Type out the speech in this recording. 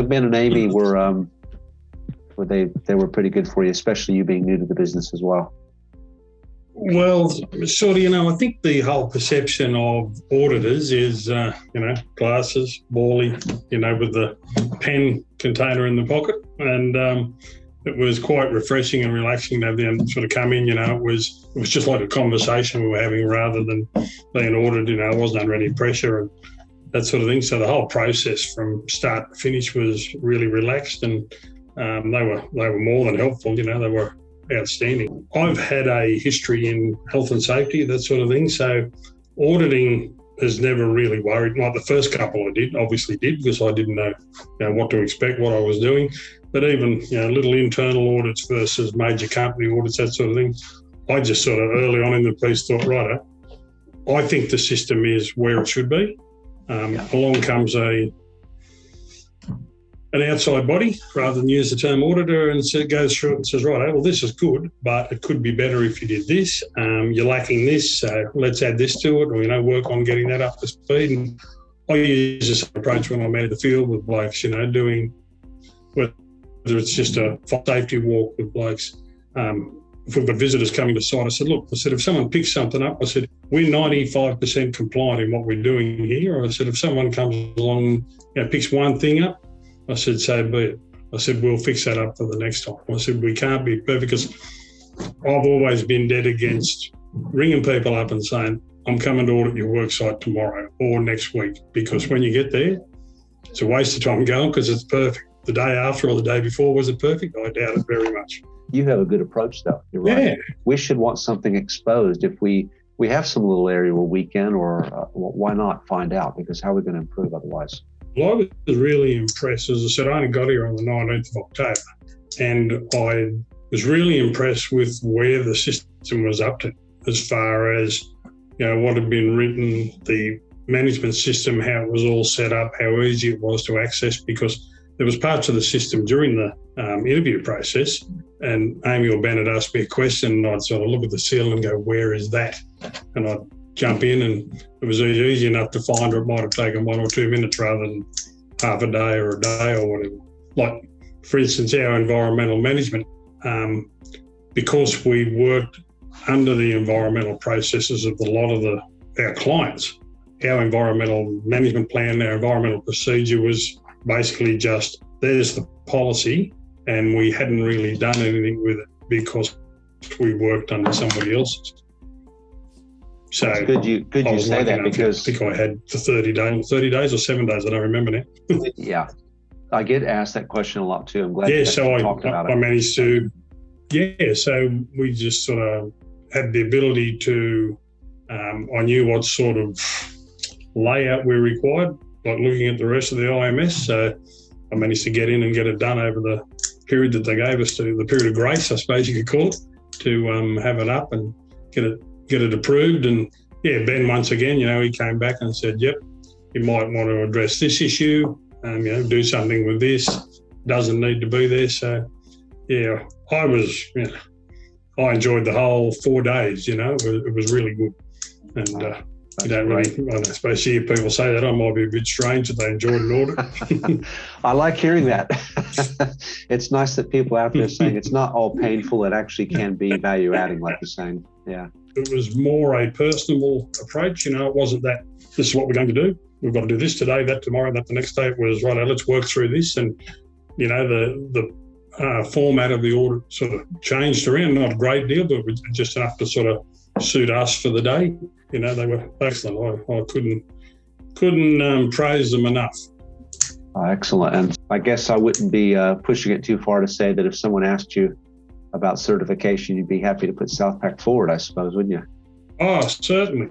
So Ben and Amy were they were pretty good for you, especially you being new to the business as well. Well, sort of, I think the whole perception of auditors is, glasses, bally, with the pen container in the pocket. And it was quite refreshing and relaxing to have them sort of come in, it was just like a conversation we were having rather than being audited, I wasn't under any pressure and that sort of thing. So the whole process from start to finish was really relaxed and they were more than helpful, they were outstanding. I've had a history in health and safety, that sort of thing. So auditing has never really worried. Like the first couple I obviously did because I didn't know, what to expect, what I was doing. But even, little internal audits versus major company audits, that sort of thing, I just sort of early on in the piece thought, right, I think the system is where it should be. Along comes an outside body, rather than use the term auditor, and so it goes through it and says, right, well, this is good, but it could be better if you did this. You're lacking this, so let's add this to it, or, work on getting that up to speed. And I use this approach when I'm out of the field with blokes, doing, whether it's just a safety walk with blokes. If we've got visitors coming to site, I said, if someone picks something up, I said, we're 95% compliant in what we're doing here. I said, if someone comes along, picks one thing up, I said, so be it. I said, we'll fix that up for the next time. I said, we can't be perfect because I've always been dead against ringing people up and saying, I'm coming to audit your work site tomorrow or next week, because when you get there, it's a waste of time going because it's perfect. The day after or the day before, was it perfect? I doubt it very much. You have a good approach, though. You're right. Yeah. We should want something exposed. If we have some little area where we can, or why not find out? Because how are we going to improve otherwise? Well, I was really impressed. As I said, I only got here on the 19th of October, and I was really impressed with where the system was up to as far as, what had been written, the management system, how it was all set up, how easy it was to access, because there was parts of the system during the interview process, and Amy or Ben had asked me a question, and I'd sort of look at the ceiling and go, where is that? And I'd jump in, and it was easy enough to find, or it might have taken 1 or 2 minutes rather than half a day or a day or whatever. Like, for instance, our environmental management, because we worked under the environmental processes of a lot of our clients, our environmental management plan, our environmental procedure was basically just, there's the policy, and we hadn't really done anything with it because we worked under somebody else's. So it's good you say that, because I think I had for 30 days or 7 days, I don't remember now. Yeah, I get asked that question a lot too. I'm glad you talked about it. I managed to, so we just sort of had the ability to, I knew what sort of layout we required, like looking at the rest of the IMS. So I managed to get in and get it done over the period that they gave us, to the period of grace, I suppose you could call it, to have it up and get it approved. And Ben, once again, he came back and said, yep, you might want to address this issue, do something with this, doesn't need to be there. So I enjoyed the whole 4 days, it was really good. And you don't really, I suppose you hear people say that. I might be a bit strange that they enjoyed an audit. I like hearing that. It's nice that people out there saying it's not all painful. It actually can be value adding, like you're saying. Yeah. It was more a personal approach. It wasn't that this is what we're going to do. We've got to do this today, that tomorrow, that the next day. It was, right, let's work through this. And, the format of the audit sort of changed around, not a great deal, but just enough to sort of suit us for the day. They were excellent. I couldn't praise them enough. Excellent. And I guess I wouldn't be pushing it too far to say that if someone asked you about certification, you'd be happy to put Southpac forward, I suppose, wouldn't you? Oh, certainly.